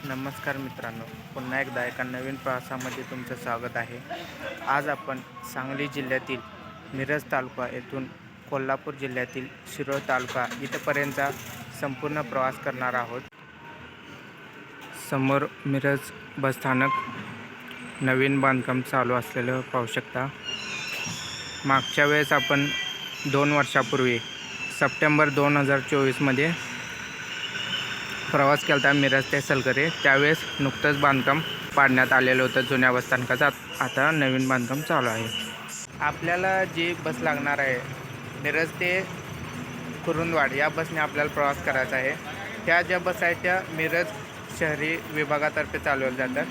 नमस्कार मित्रांनो, पुन्हा एकदा एका नवीन प्रवासामध्ये तुमचं स्वागत आहे. आज आपण सांगली जिल्ह्यातील मिरज तालुका येथून कोल्हापूर जिल्ह्यातील शिरोळ तालुका इथपर्यंतचा संपूर्ण प्रवास करणार आहोत. समोर मिरज बसस्थानक नवीन बांधकाम चालू असलेलं पाहू शकता. मागच्या वेळेस आपण 2 वर्षापूर्वी सप्टेंबर 2024मध्ये प्रवास केला होता मिरज ते सलगरे. त्यावेळेस नुकतंच बांधकाम पाडण्यात आलेलं होतं जुन्या बसस्थानकाचं. आता नवीन बांधकाम चालू आहे. आपल्याला जी बस लागणार आहे मिरज ते कुरुंदवाड या बसने आपल्याला प्रवास करायचा आहे. त्या ज्या बस आहेत त्या मिरज शहरी विभागातर्फे चालवल्या जातात.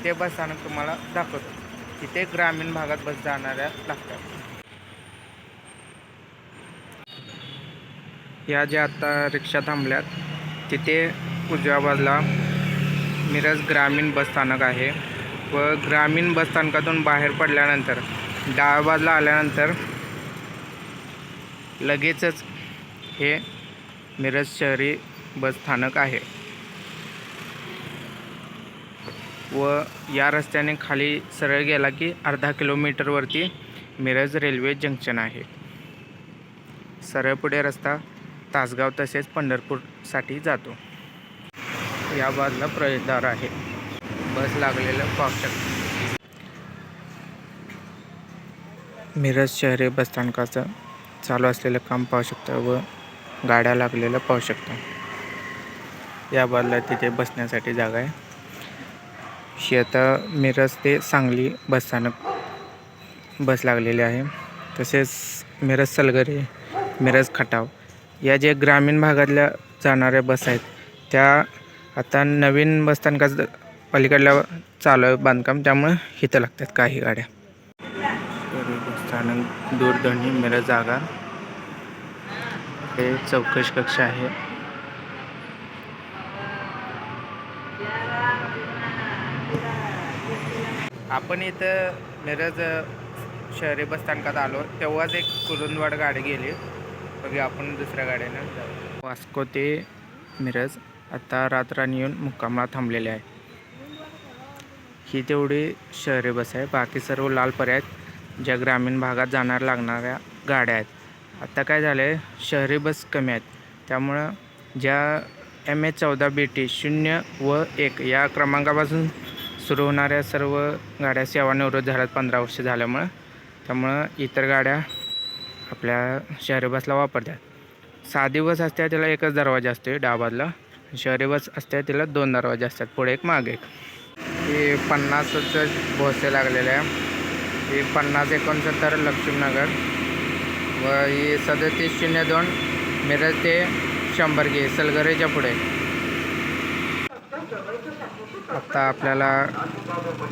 ते बसस्थानक तुम्हाला दाखवतो. तिथे ग्रामीण भागात बस जाणाऱ्या लागतात. या ज्या आता रिक्षा थांबल्यात तिथे उजव्या बाजूला मिरज ग्रामीण बसस्थानक आहे व ग्रामीण बसस्थानकातून बाहेर पडल्यानंतर डाव्या बाजूला आल्यानंतर लगेचच हे मिरज शहरी बसस्थानक आहे व या रस्त्याने खाली सरळ गेला की अर्धा किलोमीटरवरती मिरज रेल्वे जंक्शन आहे. सरळ पुढे रस्ता तासगाव तसेच पंढरपूरसाठी जातो. या बाजूला प्रवेशद्वार आहे. बस लागलेलं पाहू शकता. मिरज शहरी बसस्थानकाचं चालू असलेलं काम पाहू शकता व गाड्या लागलेलं पाहू शकता. या बाजूला तिथे बसण्यासाठी जागा आहे. ही आता मिरज ते सांगली बसस्थानक बस लागलेली आहे. तसेच मिरज सलगरे, मिरज खटाव या जे ग्रामीण भागातल्या जाणाऱ्या बस आहेत त्या आता नवीन बसस्थानकाचं पलीकडल्या चालू आहे बांधकाम, त्यामुळे इथं लागतात काही गाड्या. बसस्थानक दूरध्वनी मिरज जागा हे चौकशी कक्ष आहे. आपण इथं मिरज शहरी बसस्थानकात आलो तेव्हाच एक कुरुंदवाड गाडी गेली. बघूया आपण दुसऱ्या गाड्यानं. वास्को ते मिरज आता रातराणी येऊन मुक्कामला थांबलेले आहे. ही तेवढी शहरी बस आहे. बाकी सर्व लाल पर्याय आहेत ज्या ग्रामीण भागात जाणार लागणाऱ्या गाड्या आहेत. आता काय झालं आहे, शहरी बस कमी आहेत त्यामुळं ज्या MH14 BT 0 व 1 या क्रमांकापासून सुरू होणाऱ्या सर्व गाड्या सेवानिवृत्त झाल्यात 15 वर्ष झाल्यामुळं. त्यामुळं इतर गाड्या आपल्या शहरी बसला वापरतात. साधी बस असते त्याला एकच दरवाजा असतो डाव्या बाजूला. शहरी बस असते त्याला 2 दरवाजे असतात, पुढे एक मागे एक. हे 50चं भोसे लागलेले आहे. ही 5069 लक्ष्मीनगर व ही 3702 मिरज ते 100 घे सलगरेच्या पुढे. आता आपल्याला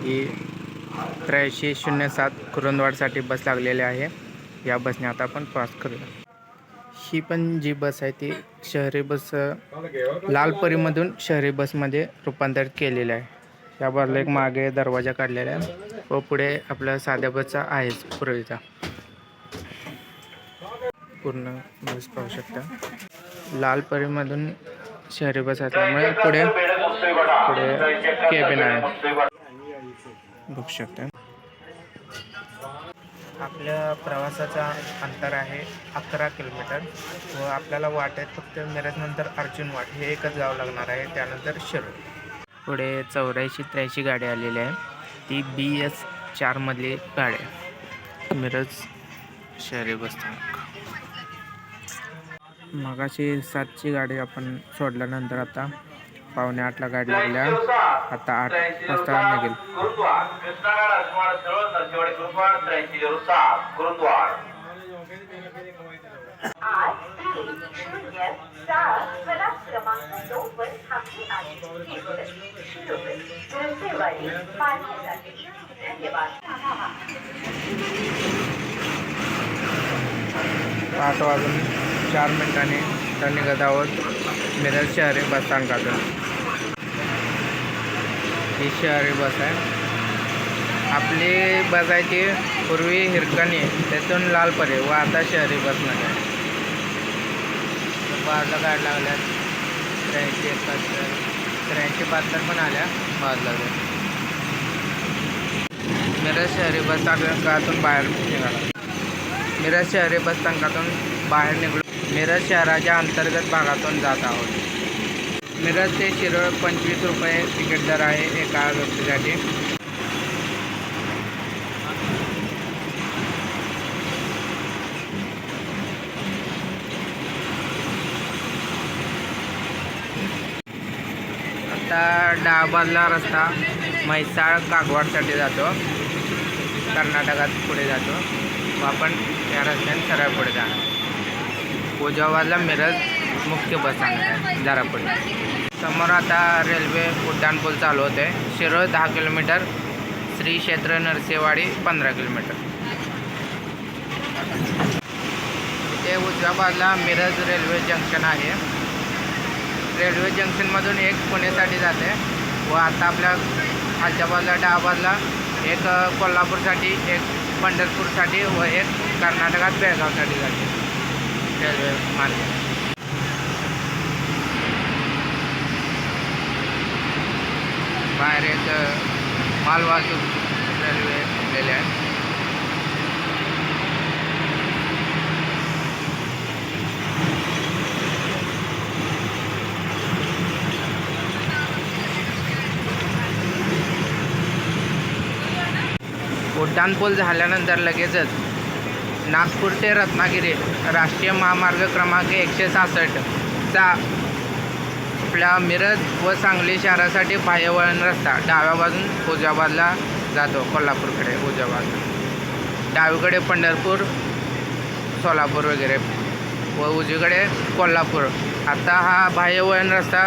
ही 8307 कुरुंदवाडसाठी बस लागलेली आहे. या बसने आता आपण प्रवास करूया. ही पण जी बस आहे ती शहरी बस लालपरीमधून शहरी बसमध्ये रूपांतरित केलेली आहे. या बाजूला एक मागे दरवाजा काढलेला आहे व पुढे आपल्या साध्या बसचा आहेच पूर्वीचा. पूर्ण बस पाहू शकता. लालपरीमधून शहरी बस असल्यामुळे पुढे केबिन आहे बघू शकता. आपल्या प्रवासाचा अंतर आहे 11 किलोमीटर व आपल्याला वाटेत फक्त मिरजनंतर अर्जुनवाड हे एकच गाव लागणार आहे, त्यानंतर शिरोळ. पुढे 8483 गाडी आलेली आहे. ती BS 4 मधली गाडी आहे. मिरज शहरी बसस्थानक. मगाशी 7ची गाडी आपण सोडल्यानंतर आता 7:45ला गाडी लागल्या. आता 8 वाजता निघेल. आठ वाजून 4 मिनिटांनी तर निघत आहोत मिरज शहरी बसस्थानकातून. ही शहरी बस आहे. आपली बस आहे ती पूर्वी हिरकणी त्यातून लालपरी व आता शहरी बसमध्ये आहे. बाजूला गाडी लागल्यात 8371 172 पण आल्या वाजला. मिरज शहरी बस स्थानकातून बाहेर निघाला. मिरज शहरी बस स्थानकातून बाहेर निघलो. मिरज शहराच्या अंतर्गत भागातून जात आहोत. मिरज ते शिरोळ 25 रुपये तिकीट दर आहे एका व्यक्तीसाठी. आता डाव्या बाजूला रस्ता म्हैसाळ कागवाडसाठी जातो. कर्नाटकात पुढे जातो व आपण या रस्त्याने सरळ पुढे जाणार. उजव्या बाजूला मिरज मुख्य बस स्थानक आहे जरा पुढे. समोर आता रेल्वे उड्डाणपूल चालू होते. शिरोळ 10 किलोमीटर, श्री क्षेत्र नरसेवाडी 15 किलोमीटर. इथे उजव्या बाजूला मिरज रेल्वे जंक्शन आहे. रेल्वे जंक्शनमधून एक पुणेसाठी जाते व आता आपल्या खालच्या बाजूला डाव्या बाजूला एक कोल्हापूरसाठी, एक पंढरपूरसाठी व एक कर्नाटकात बेळगावसाठी जाते रेल्वे मार्ग. बाहेर एक मालवाहतूक रेल्वे गेलेले आहे. उड्डाणपूल झाल्यानंतर लगेचच नागपूर ते रत्नागिरी राष्ट्रीय महामार्ग क्रमांक 166चा आपल्या मिरज व सांगली शहरासाठी बाह्यवळण रस्ता डाव्या बाजून उजव्या बाजूला जातो. कोल्हापूरकडे उजव्या बाजूला, डावीकडे पंढरपूर, सोलापूर वगैरे व उजवीकडे कोल्हापूर. आता हा बाह्यवळण रस्ता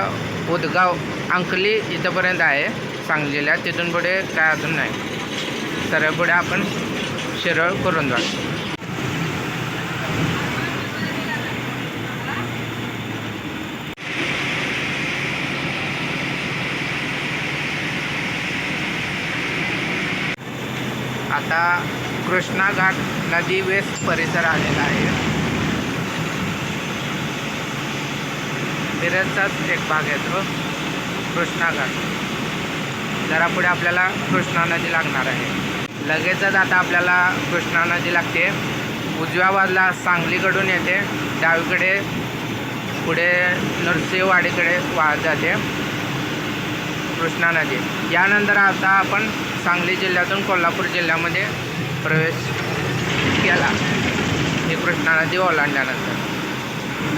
उदगाव, अंकली इथंपर्यंत आहे सांगली जिल्ह्यात. तिथून पुढे काय अजून नाही. सरळ पुढे आपण शिरोळ करून जातो. आता कृष्णा घाट नदी वेस परिसर आलेला आहे. मिरजचाच एक भाग येतो कृष्णा घाट. जरा पुढे आपल्याला कृष्णा नदी लागणार आहे. लगेचच आता आपल्याला कृष्णा नदी लागते. उजव्या बाजूला सांगलीकडून येते, डावीकडे पुढे नरसेवाडीकडे वाहत जाते कृष्णा नदी. यानंतर आता आपण सांगली जिल्ह्यातून कोल्हापूर जिल्ह्यामध्ये प्रवेश केला ही कृष्णा नदी ओलांडल्यानंतर.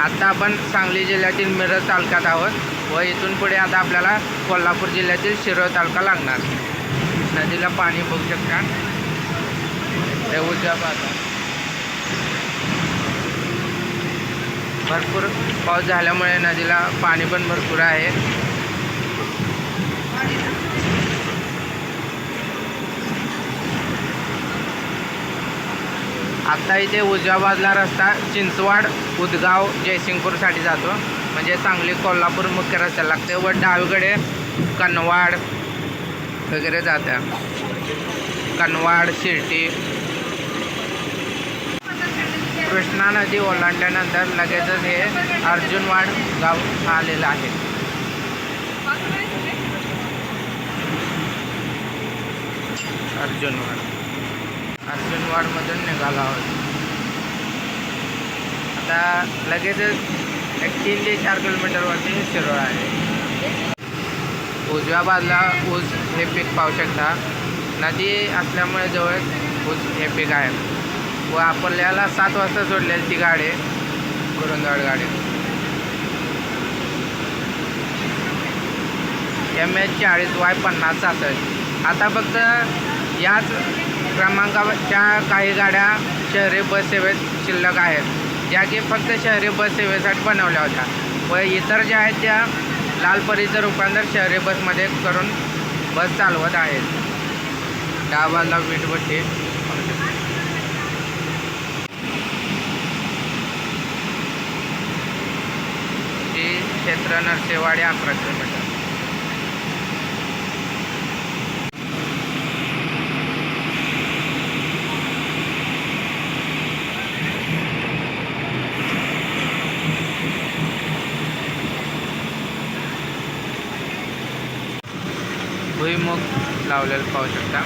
आता आपण सांगली जिल्ह्यातील मिरज तालुक्यात आहोत व इथून पुढे आता आपल्याला कोल्हापूर जिल्ह्यातील शिरोळ तालुका लागणार. नदीला पाणी बघू शकता ते उजव्या बाजूला. भरपूर पाऊस झाल्यामुळे नदीला पाणी पण भरपूर आहे. आता इथे उजव्या बाजूला रस्ता चिंचवाड, उदगाव, जयसिंगपूरसाठी जातो. म्हणजे सांगली कोल्हापूर मुख्य रस्त्याला लागते व डावीकडे कनवाड वगैरे जातं. कनवाड, शिर्टी. कृष्णा नदी ओलांडल्यानंतर लगेचच हे अर्जुनवाड गाव आलेलं आहे. अर्जुनवाडमधून निघालो आहोत. आता लगेचच एक 3 ते 4 किलोमीटरवरती शिरोळ आहे. उजव्या बाजूला ऊस हे पीक पाहू शकता. नदी असल्यामुळे जवळ ऊस हे पीक आहे व आपल्याला 7 वाजता सोडलेली ती गाडी कुरुंदवाड गाडी. MH40Y5066. आता फक्त याच क्रमांकाच्या काही गाड्या शहरी बस सेवेत शिल्लक आहेत, ज्या की फक्त शहरी बस सेवेसाठी बनवल्या होत्या व इतर ज्या आहेत त्या लाल परीचं रूपांतर शहरी बसमध्ये करून बस चालवत आहेत. डाबाला वीटभट्टी. श्री क्षेत्र नरसेवाडी 11 किलोमीटर. भुईमुग लावलेलं पाहू शकता.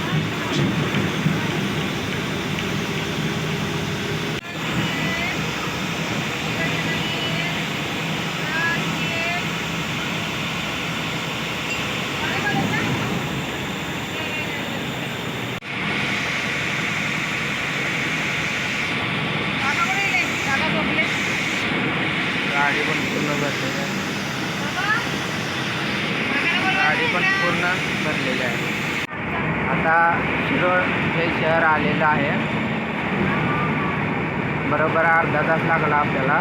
गाडी पण पूर्ण भरलेली आहे. गाडी पण पूर्ण भरलेली आहे. आता शिरोळ हे शहर आलेलं आहे. बरोबर अर्धा तास लागला आपल्याला.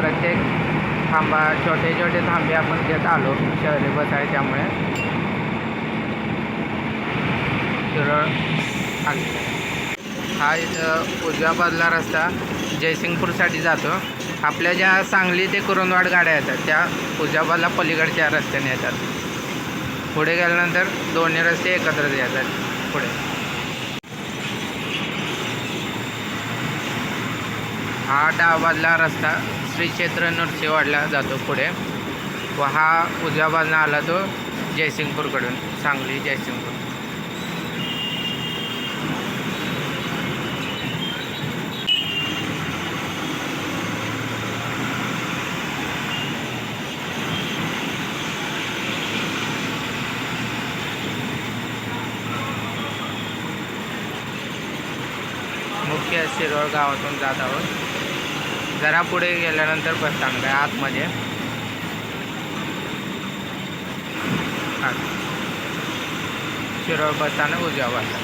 प्रत्येक थांबा छोटे छोटे थांबे आपण घेत आलो. शहरी बस आहे त्यामुळे शिरोळ आले. हा इथं उजव्या बाजूला रस्ता जयसिंगपूरसाठी जातो. आपल्या ज्या सांगली ते कुरुंदवाड गाड्या येतात त्या उजव्या बाजूला पलीकडच्या रस्त्याने येतात. पुढे गेल्यानंतर दोन्ही रस्ते एकत्र येतात. पुढे हा डावा बाजूला रस्ता श्री क्षेत्र नृसिंहवाडला जातो पुढे, व हा उजव्या बाजूला आला तो जयसिंगपूरकडून, सांगली जयसिंगपूर. मुख्य शिरोळ गावातून जात आहोत. जरा पुढे गेल्यानंतर बसस्थानक आहे आतमध्ये. शिरोळ बसस्थानक उजव्या बाजूला.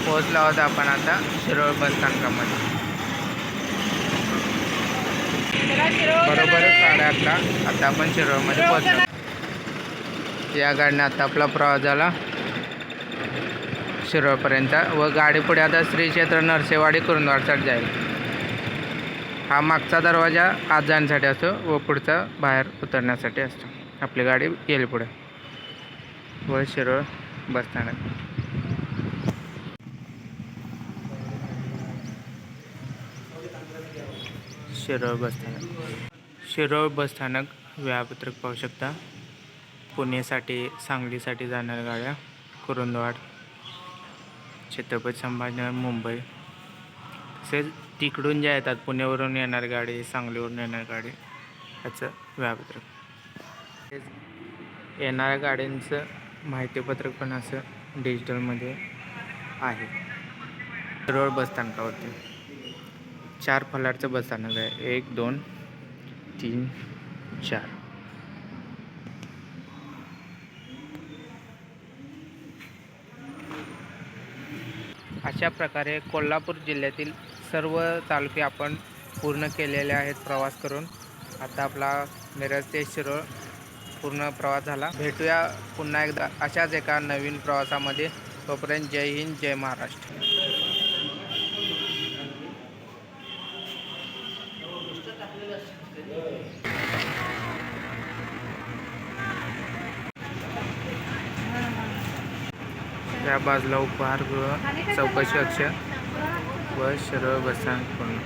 पोहोचलो आहोत आपण आता शिरोळ बसस्थानकामध्ये. बरोबर 8:30ला आता आपण शिरोळमध्ये पोहोचलो. या गाडीने आता आपला प्रवास झाला शिरोळपर्यंत, व गाडी पुढे आता श्री क्षेत्र नरसेवाडी कुरुंदवाडसाठी जाईल. हा मागचा दरवाजा आत जाण्यासाठी असतो व पुढचा बाहेर उतरण्यासाठी असतो. आपली गाडी गेली पुढे व शिरोळ बसस्थानक. शिरोळ बसस्थानक. शिरोळ बसस्थानक वेळापत्रक पाहू शकता. पुणेसाठी सांगलीसाठी जाणाऱ्या गाड्या, कुरुंदवाड, छत्रपती संभाजीनगर, मुंबई, तसेच तिकडून ज्या येतात पुण्यावरून येणारी गाडी, सांगलीवरून येणारी गाडी, याचं वेळापत्रक. येणाऱ्या गाड्यांचं माहितीपत्रक पण असं डिजिटलमध्ये आहे. शिरोळ बसस्थानकावरती 4 फलाटचं बसस्थानक आहे. 1, 2, 3, 4. अशा प्रकारे कोल्हापूर जिल्ह्यातील सर्व तालुके आपण पूर्ण केलेले आहेत प्रवास करून. आता आपला मिरज ते शिरोळ पूर्ण प्रवास झाला. भेटूया पुन्हा एकदा अशाच एका नवीन प्रवासामध्ये. तोपर्यंत जय हिंद, जय महाराष्ट्र. या बाजूला उपहारगृह, चौकशी कक्ष व शिरोळ बसस्थानक पूर्ण.